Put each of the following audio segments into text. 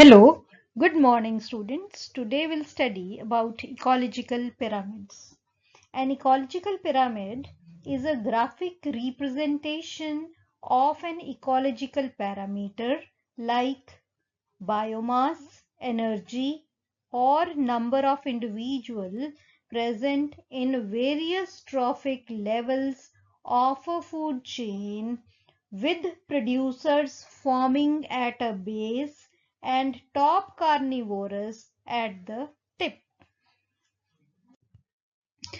Hello, good morning students. Today we'll study about ecological pyramids. An ecological pyramid is a graphic representation of an ecological parameter like biomass, energy, or number of individuals present in various trophic levels of a food chain, with producers forming at a base and top carnivores at the tip.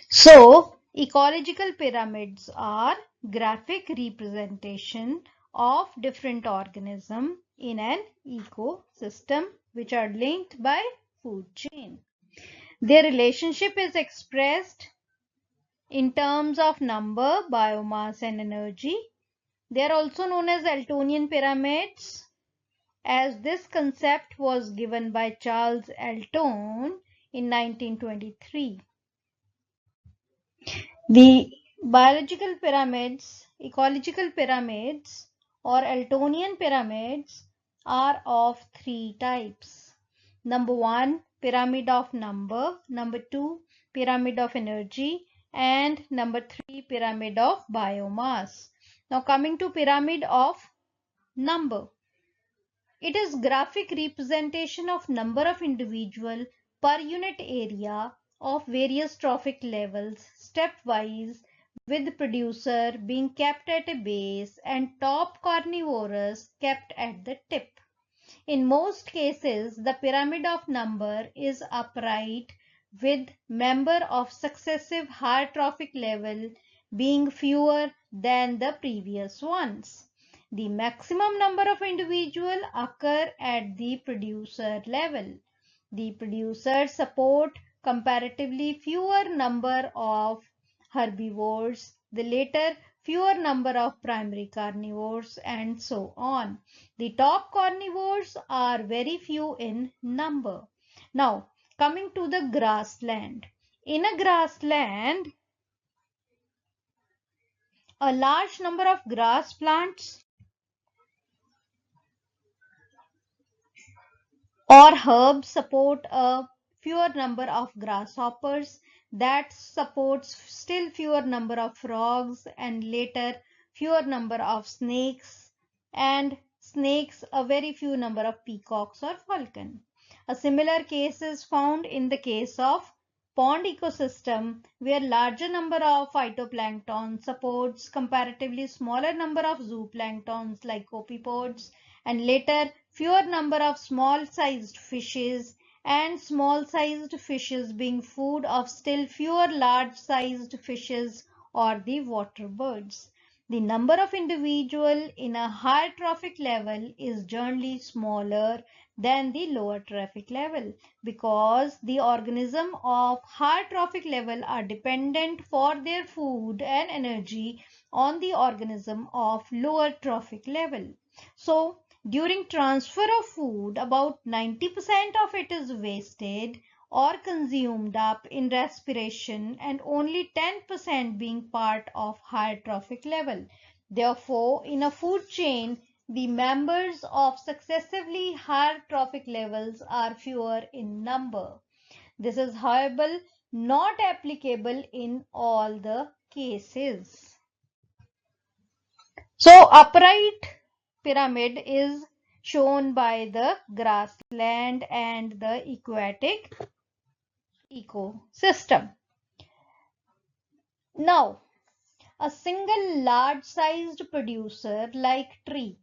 So, ecological pyramids are graphic representation of different organisms in an ecosystem which are linked by food chain. Their relationship is expressed in terms of number, biomass, and energy. They are also known as Eltonian pyramids, as this concept was given by Charles Elton in 1923. The ecological pyramids or Eltonian pyramids are of three types. Number one, pyramid of number. Number two, pyramid of energy. And number three, pyramid of biomass. Now coming to pyramid of number. It is graphic representation of number of individual per unit area of various trophic levels stepwise, with producer being kept at a base and top carnivorous kept at the tip. In most cases, the pyramid of number is upright, with member of successive higher trophic level being fewer than the previous ones. The maximum number of individuals occur at the producer level. The producers support comparatively fewer number of herbivores, the latter fewer number of primary carnivores, and so on. The top carnivores are very few in number. Now, coming to the grassland. In a grassland, a large number of grass plants or herbs support a fewer number of grasshoppers, that supports still fewer number of frogs, and later fewer number of snakes, and snakes a very few number of peacocks or falcon. A similar case is found in the case of pond ecosystem, where larger number of phytoplankton supports comparatively smaller number of zooplanktons like copepods, and later fewer number of small sized fishes, and small sized fishes being food of still fewer large sized fishes or the water birds. The number of individual in a higher trophic level is generally smaller than the lower trophic level, because the organism of higher trophic level are dependent for their food and energy on the organism of lower trophic level. So during transfer of food, about 90% of it is wasted or consumed up in respiration, and only 10% being part of higher trophic level. Therefore, in a food chain, the members of successively higher trophic levels are fewer in number. This is, however, not applicable in all the cases. So upright pyramid is shown by the grassland and the aquatic ecosystem. Now, a single large-sized producer like tree,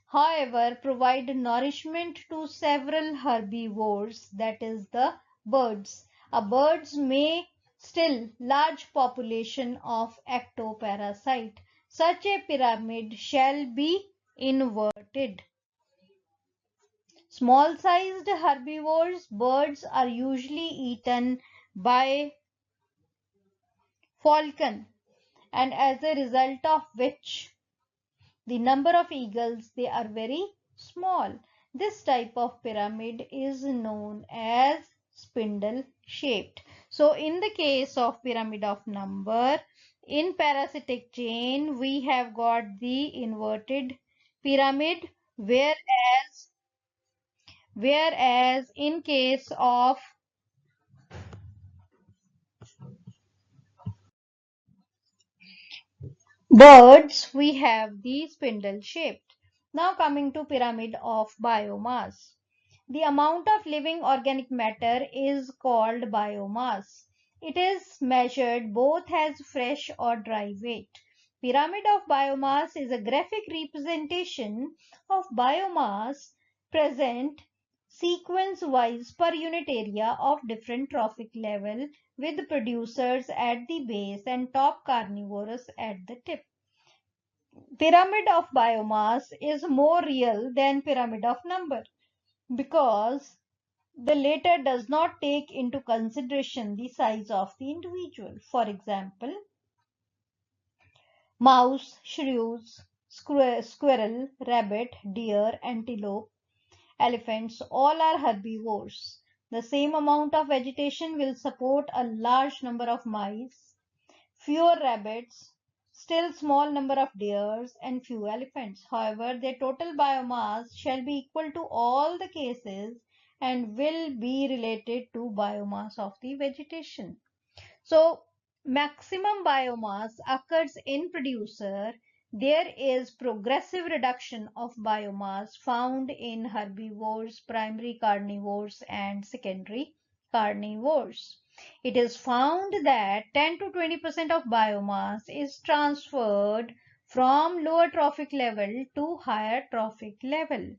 however, provide nourishment to several herbivores, that is the birds. Birds may still large population of ectoparasite. Such a pyramid shall be inverted. Small-sized herbivores, birds are usually eaten by falcon, and as a result of which the number of eagles, they are very small. This type of pyramid is known as spindle shaped. So in the case of pyramid of number, in parasitic chain we have got the inverted pyramid, whereas Whereas in case of birds, we have the spindle shaped. Now coming to pyramid of biomass. The amount of living organic matter is called biomass. It is measured both as fresh or dry weight. Pyramid of biomass is a graphic representation of biomass present sequence wise per unit area of different trophic level, with producers at the base and top carnivorous at the tip. Pyramid of biomass is more real than pyramid of number because the latter does not take into consideration the size of the individual. For example, mouse, shrews, squirrel, rabbit, deer, antelope, elephants, all are herbivores. The same amount of vegetation will support a large number of mice, fewer rabbits, still small number of deers, and few elephants. However, their total biomass shall be equal to all the cases and will be related to biomass of the vegetation. So, maximum biomass occurs in producer. There is progressive reduction of biomass found in herbivores, primary carnivores, and secondary carnivores. It is found that 10 to 20% of biomass is transferred from lower trophic level to higher trophic level.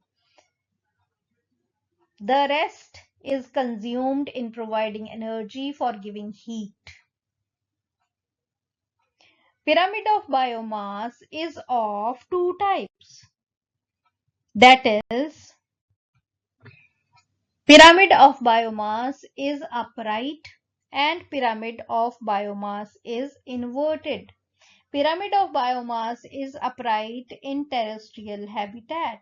The rest is consumed in providing energy for giving heat. Pyramid of biomass is of two types. That is, pyramid of biomass is upright and pyramid of biomass is inverted. Pyramid of biomass is upright in terrestrial habitat,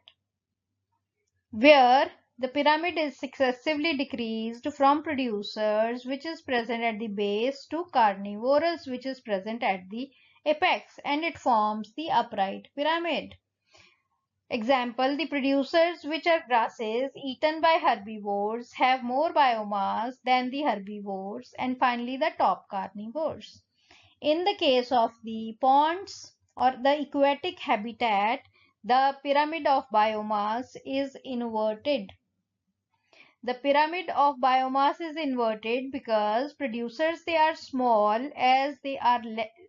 where the pyramid is successively decreased from producers, which is present at the base, to carnivorous, which is present at the apex, and it forms the upright pyramid. Example, the producers, which are grasses eaten by herbivores, have more biomass than the herbivores, and finally the top carnivores. In the case of the ponds or the aquatic habitat, the pyramid of biomass is inverted. The pyramid of biomass is inverted because producers, they are small as they are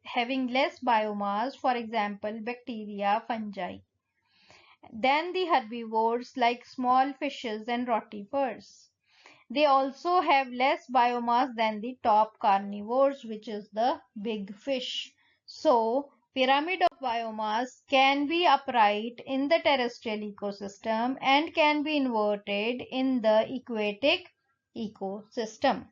having less biomass, for example bacteria, fungi, than the herbivores like small fishes and rotifers. They also have less biomass than the top carnivores, which is the big fish. So, pyramid of biomass can be upright in the terrestrial ecosystem and can be inverted in the aquatic ecosystem.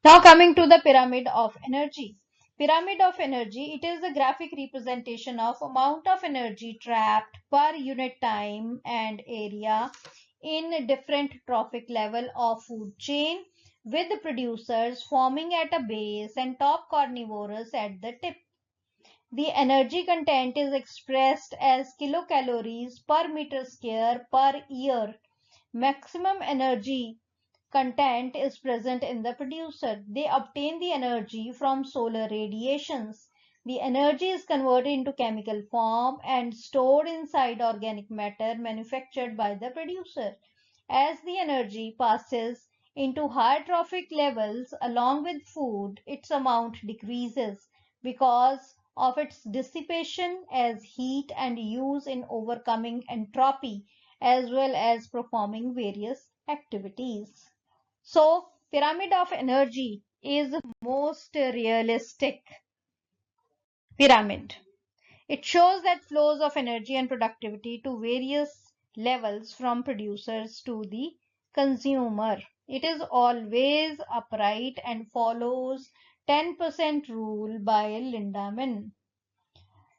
Now coming to the pyramid of energy. Pyramid of energy, it is a graphic representation of amount of energy trapped per unit time and area in different trophic level of food chain, with the producers forming at a base and top carnivorous at the tip. The energy content is expressed as kilocalories per meter square per year. Maximum energy content is present in the producer. They obtain the energy from solar radiations. The energy is converted into chemical form and stored inside organic matter manufactured by the producer. As the energy passes into higher trophic levels along with food, its amount decreases because of its dissipation as heat and use in overcoming entropy as well as performing various activities. So, pyramid of energy is most realistic pyramid. It shows that flows of energy and productivity to various levels from producers to the consumer. It is always upright and follows 10% rule by Lindemann.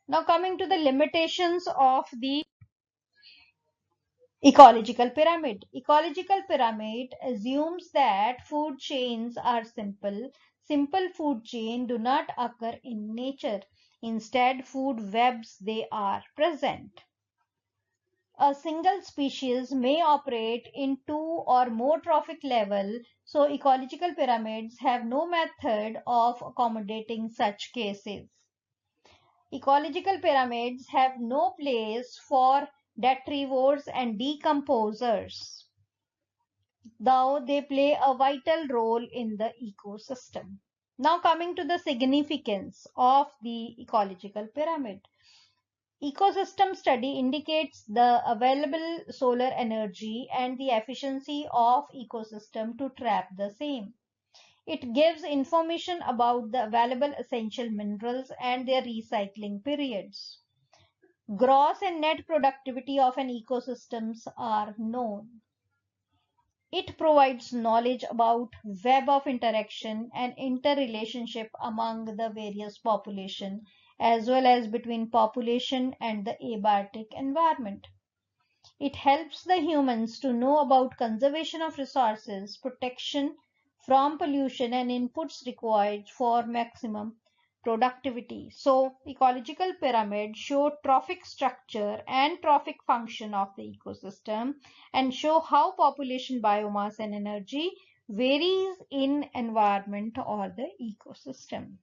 Now coming to the limitations of the ecological pyramid. Ecological pyramid assumes that food chains are simple. Simple food chain do not occur in nature. Instead, food webs, they are present. A single species may operate in two or more trophic level, so ecological pyramids have no method of accommodating such cases. Ecological pyramids have no place for detrivores and decomposers, though they play a vital role in the ecosystem. Now, coming to the significance of the ecological pyramid. Ecosystem study indicates the available solar energy and the efficiency of ecosystem to trap the same. It gives information about the available essential minerals and their recycling periods. Gross and net productivity of an ecosystem are known. It provides knowledge about web of interaction and interrelationship among the various population as well as between population and the abiotic environment. It helps the humans to know about conservation of resources, protection from pollution and inputs required for maximum productivity. So, ecological pyramids show trophic structure and trophic function of the ecosystem and show how population, biomass and energy varies in environment or the ecosystem.